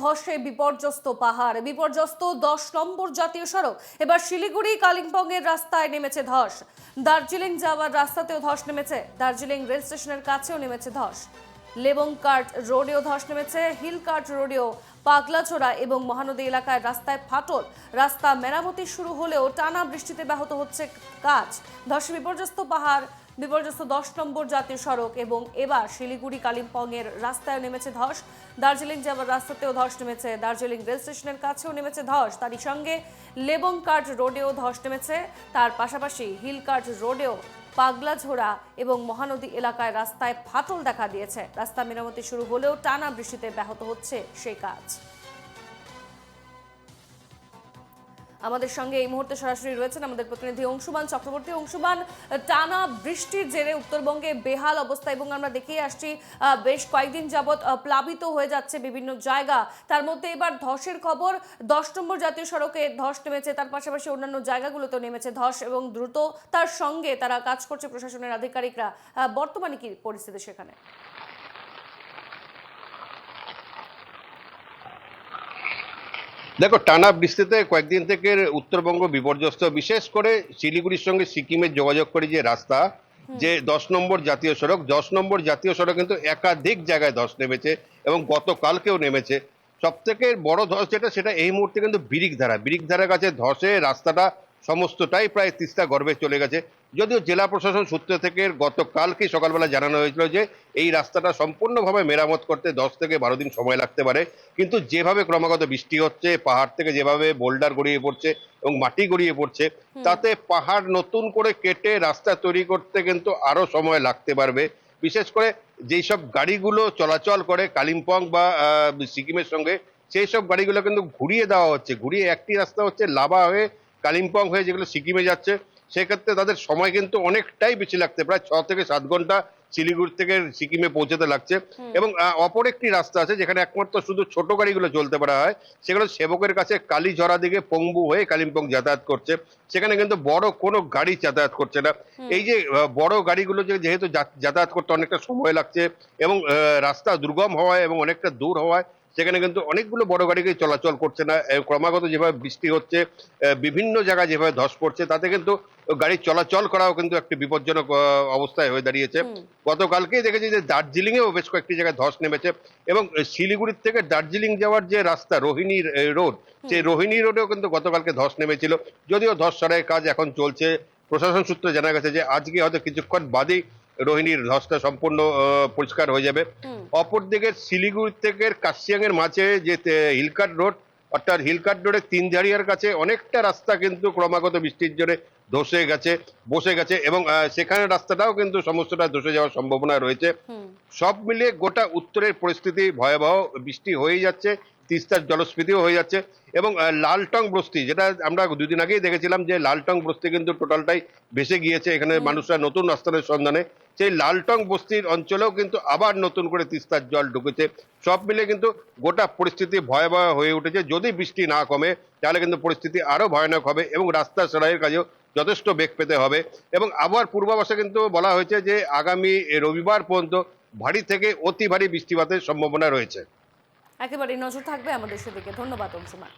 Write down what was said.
ধসে বিপর্যস্ত পাহাড়, বিপর্যস্ত 10 নম্বর জাতীয় সড়ক। এবার শিলিগুড়ি কালিম্পং এর রাস্তায় নেমেছে ধস। দার্জিলিং যাওয়ার রাস্তাতেও ধস নেমেছে, দার্জিলিং রেল স্টেশনের কাছেও নেমেছে ধস। লেবংকার্ট রোডেও ধস নেমেছে, হিলকার্ট রোডেও পাগলাচোরা এবং মহানদী এলাকায় রাস্তায় ফাটল। রাস্তা মেরামতি শুরু হলেও টানা বৃষ্টিতে ব্যাহত হচ্ছে কাজ। ধসে বিপর্যস্ত পাহাড়, বিপর্যস্ত 10 নম্বর জাতীয় সড়ক এবং এবার শিলিগুড়ি কালিম্পং এর রাস্তায় নেমেছে ধস। দার্জিলিং যাওয়ার রাস্তাতেও ধস নেমেছে, দার্জিলিং রেল স্টেশনের কাছেও নেমেছে ধস। তারই সঙ্গে লেবংকার্ট রোডেও ধস নেমেছে, তার পাশাপাশি হিলকার্ট রোডেও পাগলাঝোড়া এবং মহানদী এলাকায় রাস্তায় ফাটল দেখা দিয়েছে। রাস্তা মেরামতি শুরু হলেও টানা বৃষ্টিতে ব্যাহত হচ্ছে সেই কাজ। আমাদের সঙ্গে এই মুহূর্তে সরাসরি রয়েছেন আমাদের প্রতিনিধি অংশুমান চক্রবর্তী। অংশুমান, টানা বৃষ্টির জেরে উত্তরবঙ্গে বেহাল অবস্থা এবং আমরা দেখেই আসছি বেশ কয়েকদিন যাবৎ প্লাবিত হয়ে যাচ্ছে বিভিন্ন জায়গা। তার মধ্যে এবার ধসের খবর, 10 নম্বর জাতীয় সড়কে ধস নেমেছে, তার পাশাপাশি অন্যান্য জায়গাগুলোতেও নেমেছে ধস এবং দ্রুত তার সঙ্গে তারা কাজ করছে প্রশাসনের আধিকারিকরা। বর্তমানে কি পরিস্থিতি সেখানে? দেখো, টানা বৃষ্টিতে কয়েকদিন থেকে উত্তরবঙ্গ বিপর্যস্ত। বিশেষ করে শিলিগুড়ির সঙ্গে সিকিমের যোগাযোগ করে যে রাস্তা, যে 10 নম্বর জাতীয় সড়ক, 10 নম্বর জাতীয় সড়ক কিন্তু একাধিক জায়গায় ধস নেমেছে এবং গতকালকেও নেমেছে। সব থেকে বড় ধস যেটা, সেটা এই মুহূর্তে কিন্তু বিরিকধারার কাছে ধসে রাস্তাটা সমস্তটাই প্রায় তিস্তা গর্ভে চলে গেছে। যদিও জেলা প্রশাসন সূত্র থেকে গতকালকে সকালবেলা জানানো হয়েছিল যে এই রাস্তাটা সম্পূর্ণভাবে মেরামত করতে 10 থেকে 12 দিন সময় লাগতে পারে, কিন্তু যেভাবে ক্রমাগত বৃষ্টি হচ্ছে, পাহাড় থেকে যেভাবে বোল্ডার গড়িয়ে পড়ছে এবং মাটি গড়িয়ে পড়ছে, তাতে পাহাড় নতুন করে কেটে রাস্তা তৈরি করতে কিন্তু আরো সময় লাগতে পারবে। বিশেষ করে যেই সব গাড়িগুলো চলাচল করে কালিম্পং বা সিকিমের সঙ্গে, সেই সব গাড়িগুলো কিন্তু ঘুরিয়ে দেওয়া হচ্ছে। ঘুরিয়ে একটি রাস্তা হচ্ছে লাভা হয়ে কালিম্পং হয়ে যেগুলো সিকিমে যাচ্ছে, সেক্ষেত্রে তাদের সময় কিন্তু অনেকটাই বেশি লাগছে, প্রায় 6 থেকে 7 ঘন্টা শিলিগুড়ি থেকে সিকিমে পৌঁছতে লাগছে। এবং অপর একটি রাস্তা আছে যেখানে একমাত্র শুধু ছোট গাড়িগুলো চলতে পারা হয়, সেগুলো সেবকের কাছে কালীঝরা দিকে পঙ্গু হয়ে কালিম্পং যাতায়াত করছে। সেখানে কিন্তু বড় কোনো গাড়ি যাতায়াত করছে না। এই যে বড় গাড়িগুলো যেহেতু যাতায়াত করতে অনেকটা সময় লাগছে এবং রাস্তা দুর্গম হওয়ায় এবং অনেকটা দূর হওয়ায় সেখানে কিন্তু অনেকগুলো বড় গাড়ি চলাচল করছে না। ক্রমাগত যেভাবে বৃষ্টি হচ্ছে, বিভিন্ন জায়গায় যেভাবে ধস পড়ছে, তাতে কিন্তু গাড়ি চলাচল করাও কিন্তু একটি বিপজ্জনক অবস্থায় হয়ে দাঁড়িয়েছে। গতকালকেই দেখেছি যে দার্জিলিং এও বেশ কয়েকটি জায়গায় ধস নেমেছে এবং শিলিগুড়ির থেকে দার্জিলিং যাওয়ার যে রাস্তা রোহিণী রোড, সেই রোহিণী রোডেও কিন্তু গতকালকে ধস নেমেছিল। যদিও ধস সারাইয়ের কাজ এখন চলছে। প্রশাসন সূত্রে জানা গেছে যে আজকে হয়তো কিছুক্ষণ বাদেই রোহিণীর ধসটা সম্পূর্ণ পরিষ্কার হয়ে যাবে। অপরদিকে শিলিগুড়ি থেকে কাশিয়াং এর মাঝে যে হিলকাট রোড, অর্থাৎ হিলকাট রোডের তিনঝাড়িয়ার কাছে অনেকটা রাস্তা কিন্তু ক্রমাগত বৃষ্টির জন্য ধসে গেছে, বসে গেছে এবং সেখানে রাস্তাটাও কিন্তু সমস্তটা ধসে যাওয়ার সম্ভাবনা রয়েছে। সব মিলিয়ে গোটা উত্তরের পরিস্থিতি ভয়াবহ। বৃষ্টি হয়ে যাচ্ছে, তিস্তার জলস্ফীতিও হয়ে যাচ্ছে এবং লালটং বস্তি, যেটা আমরা 2 দিন আগেই দেখেছিলাম যে লালটং বস্তি কিন্তু টোটালটাই ভেসে গিয়েছে। এখানে মানুষরা নতুন আস্থানের সন্ধানে সেই লালটং বস্তির অঞ্চলেও কিন্তু আবার নতুন করে তিস্তার জল ঢুকেছে। সব মিলে কিন্তু গোটা পরিস্থিতি ভয়াবহ হয়ে উঠেছে। যদি বৃষ্টি না কমে তাহলে কিন্তু পরিস্থিতি আরো ভয়ানক হবে এবং রাস্তা সারাইয়ের কাজেও যথেষ্ট বেগ পেতে হবে। এবং আবহাওয়ার পূর্বাভাসে কিন্তু বলা হয়েছে যে আগামী রবিবার পর্যন্ত ভারী থেকে অতি ভারী বৃষ্টিপাতের সম্ভাবনা রয়েছে। একেবারে নজর থাকবে আমাদের সেদিকে। ধন্যবাদ অংশুমান।